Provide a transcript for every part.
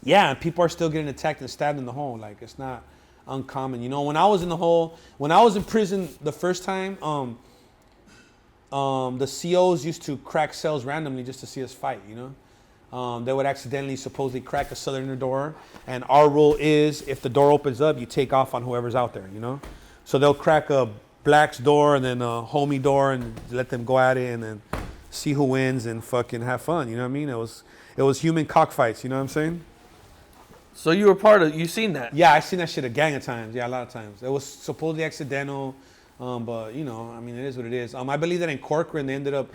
Yeah, and people are still getting attacked and stabbed in the hole. Like, it's not uncommon. You know, when I was in the hole, when I was in prison the first time, the COs used to crack cells randomly just to see us fight, you know? They would accidentally, supposedly crack a Southerner door. And our rule is, if the door opens up, you take off on whoever's out there, you know? So they'll crack a black's door and then a homie door and let them go at it and then see who wins and fucking have fun, you know what I mean? It was human cockfights, you know what I'm saying? So you were part of, you seen that? Yeah, I seen that shit a gang of times. Yeah, a lot of times. It was supposedly accidental, but you know, I mean, it is what it is. I believe that in Corcoran they ended up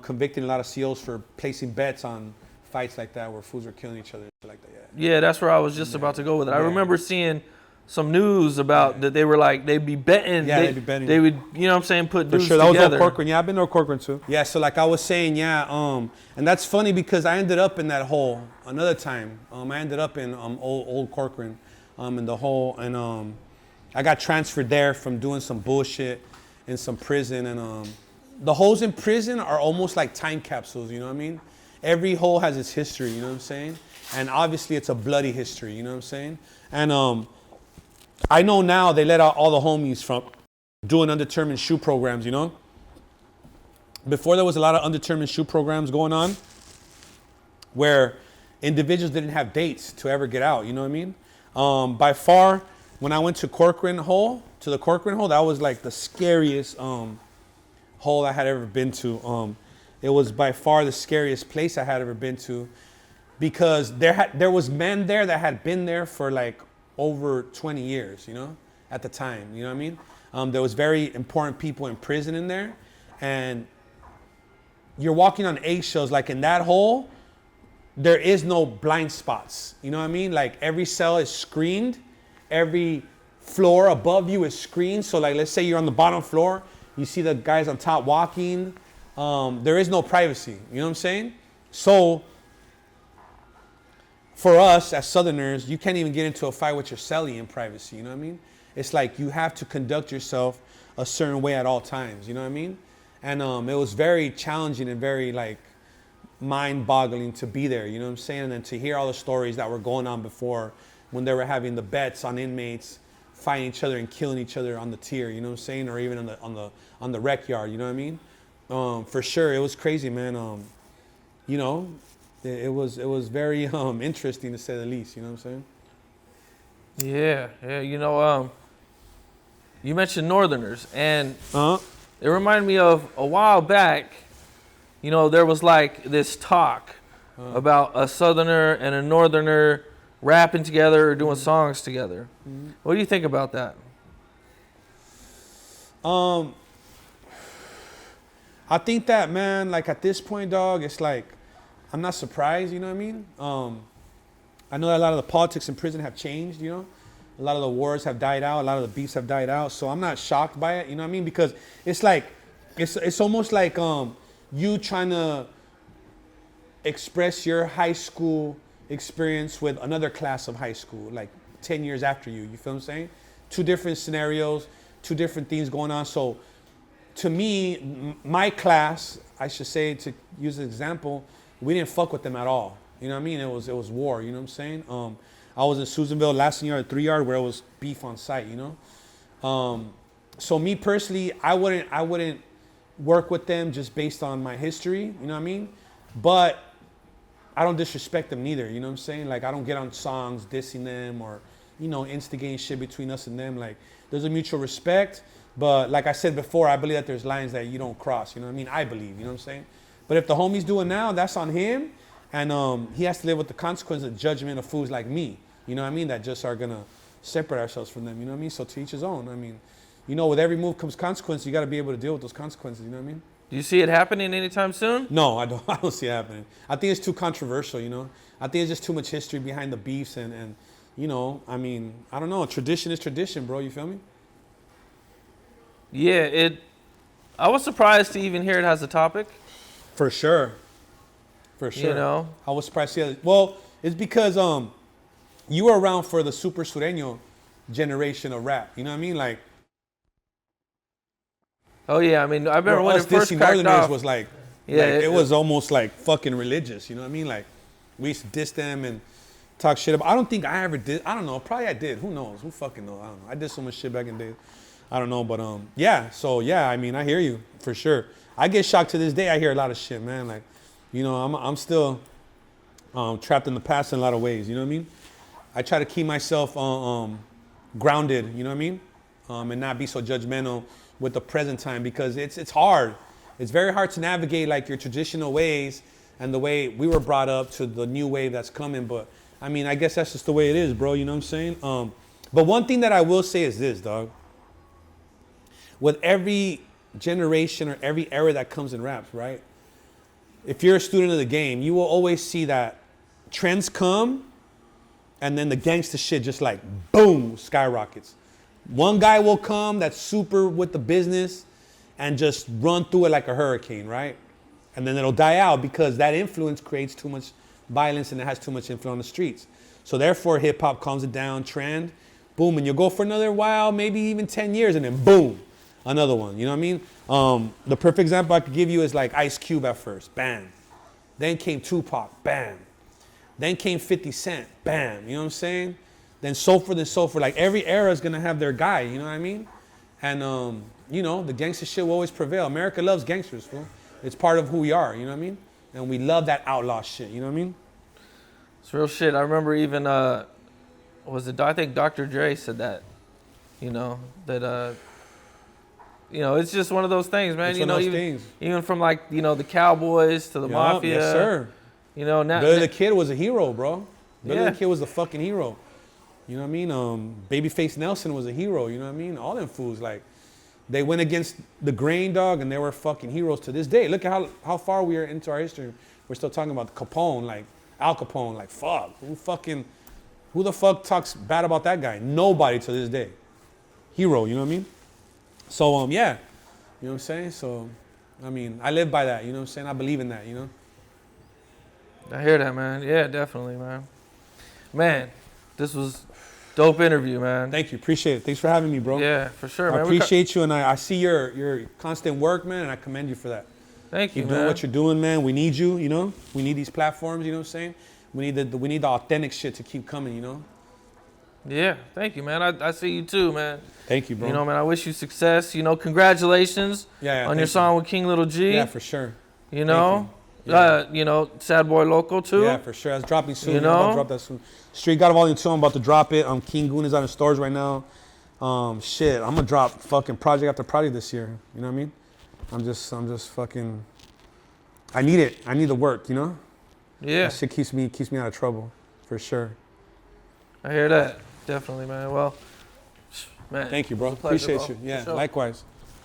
convicting a lot of COs for placing bets on fights like that where fools were killing each other and shit like that. Yeah, that's where I was just about to go with it. I remember seeing some news about that they were like, they'd be betting. Yeah, they'd be betting. They would, you know what I'm saying, put dudes that together. was all Corcoran. Yeah, I've been to Corcoran too. Yeah, so like I was saying, yeah, and that's funny because I ended up in that hole another time. I ended up in old Corcoran, in the hole, and I got transferred there from doing some bullshit in some prison, and the holes in prison are almost like time capsules, you know what I mean? Every hole has its history, you know what I'm saying? And obviously it's a bloody history, you know what I'm saying? And I know now they let out all the homies from doing undetermined shoe programs, you know? Before there was a lot of undetermined shoe programs going on where individuals didn't have dates to ever get out, you know what I mean? By far, when I went to the Corcoran hole, that was like the scariest hole I had ever been to. It was by far the scariest place I had ever been to because there was men there that had been there for like over 20 years, you know, at the time, you know what I mean? There was very important people in prison in there, and you're walking on eggshells. Like in that hole, there is no blind spots, you know what I mean? Like every cell is screened, every floor above you is screened. So like, let's say you're on the bottom floor, you see the guys on top walking. There is no privacy, you know what I'm saying? So for us as Southerners, you can't even get into a fight with your cellie in privacy, you know what I mean? It's like you have to conduct yourself a certain way at all times, you know what I mean? And it was very challenging and very like mind-boggling to be there, you know what I'm saying? And then to hear all the stories that were going on before when they were having the bets on inmates fighting each other and killing each other on the tier, you know what I'm saying? Or even on the rec yard, you know what I mean? For sure, it was crazy, man. You know, it was very interesting to say the least, you know what I'm saying? Yeah, you know, you mentioned Northerners, and it reminded me of a while back, you know, there was like this talk about a Southerner and a Northerner rapping together or doing songs together. Mm-hmm. What do you think about that? I think that, man, like at this point, dog, it's like, I'm not surprised, you know what I mean? I know that a lot of the politics in prison have changed, you know? A lot of the wars have died out, a lot of the beefs have died out, so I'm not shocked by it, you know what I mean? Because it's like, it's almost like you trying to express your high school experience with another class of high school, like 10 years after you feel what I'm saying? Two different scenarios, two different things going on. So to me, my class, I should say, to use an example, we didn't fuck with them at all. You know what I mean? It was war, you know what I'm saying? I was in Susanville last year at 3 yard where it was beef on site, you know? So me personally, I wouldn't work with them just based on my history, you know what I mean? But I don't disrespect them neither, you know what I'm saying? Like I don't get on songs dissing them or, you know, instigating shit between us and them. Like there's a mutual respect, but like I said before, I believe that there's lines that you don't cross, you know what I mean? I believe, you know what I'm saying? But if the homie's doing now, that's on him, and he has to live with the consequences of judgment of fools like me, you know what I mean? That just are gonna separate ourselves from them, you know what I mean? So to each his own. I mean, you know, with every move comes consequence. You got to be able to deal with those consequences, you know what I mean? Do you see it happening anytime soon? No, I don't. I don't see it happening. I think it's too controversial, you know? I think it's just too much history behind the beefs and you know, I mean, I don't know. Tradition is tradition, bro. You feel me? Yeah, I was surprised to even hear it as a topic. For sure. For sure. You know? I was surprised to see it. Well, it's because you were around for the Super Sureño generation of rap. You know what I mean? Like, oh yeah, I mean, I remember when it first cracked Northerners off. was like, yeah, it was almost like fucking religious. You know what I mean? Like, we used to diss them, and talk shit about. I don't think I ever did. I don't know. Probably I did. Who knows? Who fucking knows? I don't know. I did so much shit back in the day. I don't know, but yeah. So yeah, I mean, I hear you for sure. I get shocked to this day. I hear a lot of shit, man. Like, you know, I'm still trapped in the past in a lot of ways. You know what I mean? I try to keep myself grounded. You know what I mean? And not be so judgmental with the present time because it's hard. It's very hard to navigate like your traditional ways and the way we were brought up to the new wave that's coming. But I mean, I guess that's just the way it is, bro. You know what I'm saying? But one thing that I will say is this, dog. With every generation or every era that comes in raps, right? If you're a student of the game, you will always see that trends come and then the gangster shit just like boom, skyrockets. One guy will come that's super with the business and just run through it like a hurricane, right? And then it'll die out because that influence creates too much violence and it has too much influence on the streets. So therefore hip hop calms it down, trend, boom, and you'll go for another while, maybe even 10 years and then boom. Another one, you know what I mean? The perfect example I could give you is like Ice Cube at first, bam. Then came Tupac, bam. Then came 50 Cent, bam. You know what I'm saying? Then so forth and so forth. Like every era is gonna have their guy, you know what I mean? And you know, the gangster shit will always prevail. America loves gangsters, fool. It's part of who we are, you know what I mean? And we love that outlaw shit, you know what I mean? It's real shit. I remember even, I think Dr. Dre said that, you know, that, you know, it's just one of those things, man. It's you know, even from like, you know, the Cowboys to the Mafia. Yes, sir. You know, now Billy the Kid was a hero, bro. Billy Yeah. the Kid was the fucking hero. You know what I mean? Babyface Nelson was a hero, you know what I mean? All them fools, like, they went against the grain, dog, and they were fucking heroes to this day. Look at how far we are into our history. We're still talking about Capone, like Al Capone, like fuck. Who the fuck talks bad about that guy? Nobody to this day. Hero, you know what I mean? So yeah, you know what I'm saying? So, I mean, I live by that, you know what I'm saying? I believe in that, you know? I hear that, man. Yeah, definitely, man. Man, this was dope interview, man. Thank you, appreciate it. Thanks for having me, bro. Yeah, for sure, man. I appreciate you, and I see your constant work, man, and I commend you for that. Thank you, Keep man. doing what you're doing, man. We need you, you know? We need these platforms, you know what I'm saying? We need the authentic shit to keep coming, you know? Yeah, thank you, man. I see you too, man. Thank you, bro. You know, man, I wish you success. You know, congratulations on your song with King Little G. Yeah, for sure. You know, you know, Sad Boy Local too. Yeah, for sure. That's dropping soon. You know? I'll drop that soon. Street God Volume 2, I'm about to drop it. King Goon is out in stores right now. Shit, I'm gonna drop fucking project after project this year. You know what I mean? I'm just fucking. I need it. I need the work. You know? Yeah. That shit keeps me out of trouble, for sure. I hear that. Definitely, man. Well, man. Thank you, bro. It was a pleasure, Appreciate bro. you. Yeah, For sure. likewise.